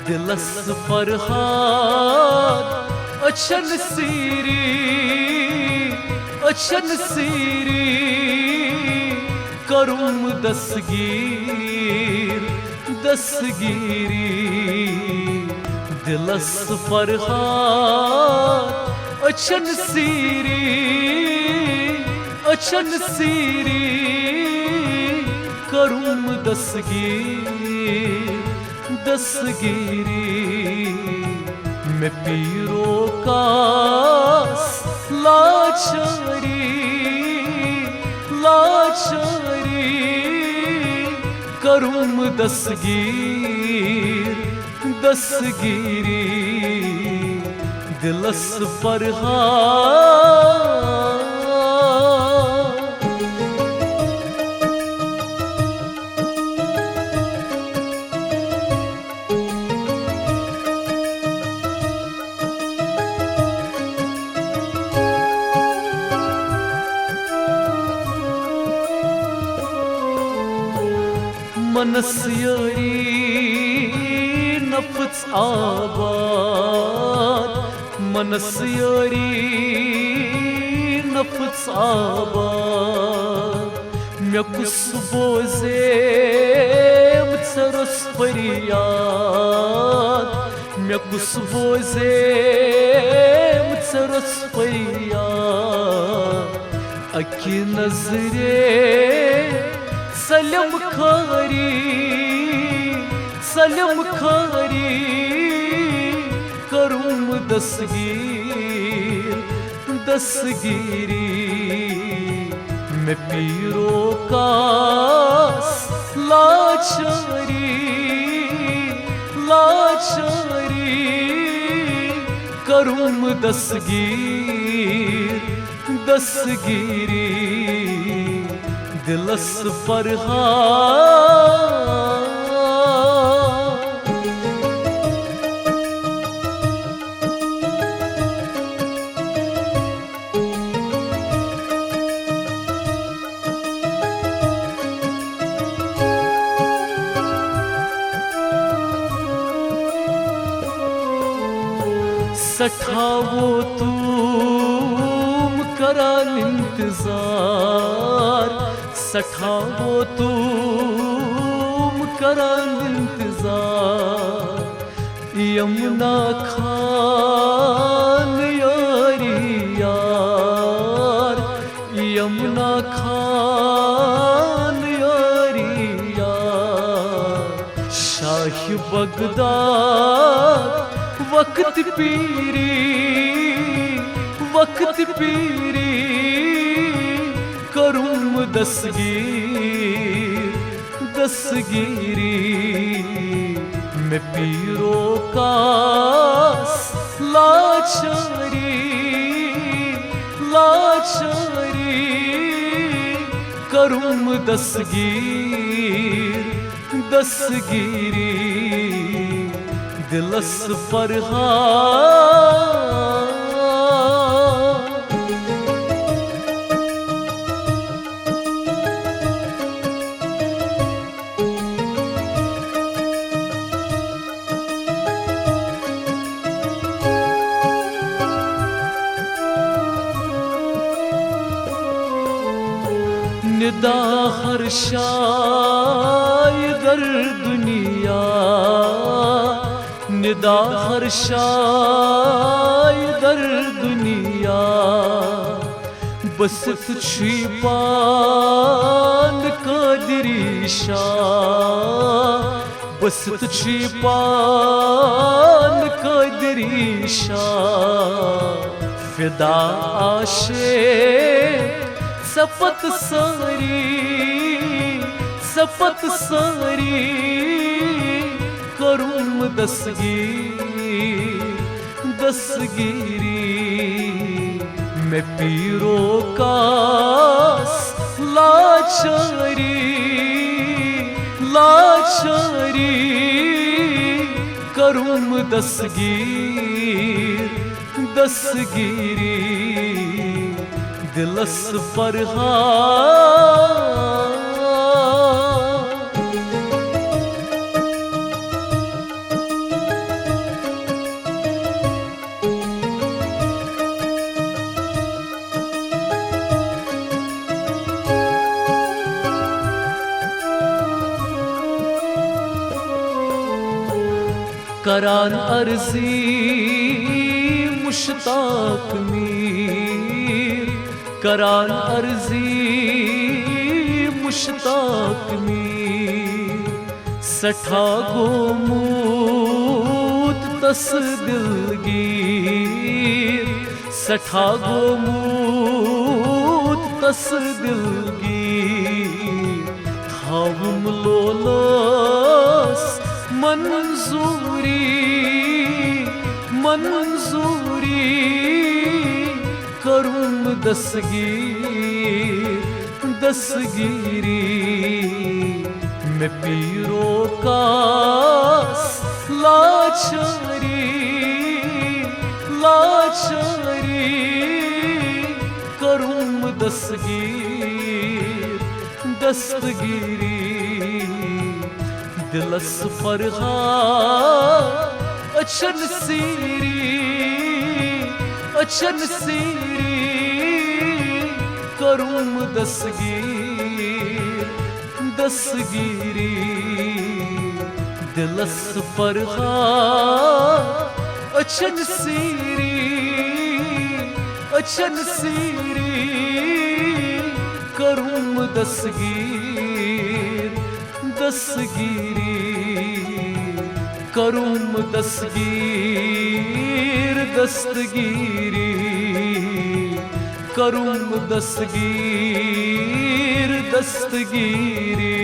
दिलस फरहाद अचन सीरी करूम दसगीरी दिलस फरहाद अचन सीरी करूम दसगीरी मैं पीरो कास लाचारी करूम दसगीरी दिलस फरहाद मनस्यारी नफ्स आबाद मनस्यारी नफ्स आबाद मैं कुछ बोझे मुझरस फरियाद मैं कुछ बोझे मुझरस फरियाद अकी नजरे सलम खारी करूम दसगीरी मैं पीरो कास लाचारी करूम दसगीरी दिलस फरहाद सठावो तुम कराल इंतजार सठावो तुम कराल इंतजार यमुना खान यारी यार यमुना खान यारी यार शाह बगदाद वक्त पीरी करूम दसगीरी मैं पीरो कास लाचारी करूम दसगीरी दिलस फरहाद निदा हर शायदर दुनिया निदा हर शायदर दुनिया बस तुझी पान कादरी शाह बस तुझी पान कादरी शाह फिदा आशे सपत सारी करूम दसगीरी मैं पीरो कास लाचारी करूम दसगीरी दिलस फरहाद करान अर्जी मुश्ताक मीर, करान अर्जी मुश्ताक मीर, सठा गोमूत तस दिलगीर, सठा गोमूत तस दिलगीर, थावम लोलस मंजूरी, मंजूरी करूम दस्तगीर, दस्तगीरी मैं पीरो कास लाचारी, लाचारी करूम दस्तगीर, दस्तगीरी दिलस फरहाद अचन सीरी, अचन सीरी करूम दस्तगीर, दस्तगीरी दिलस फरहाद अचन सीरी, अचन सीरी करूम दस्तगीर, दस्तगीरी करूम दस्तगीर, दस्तगीरी करूम दस्तगीर, दस्तगीरी।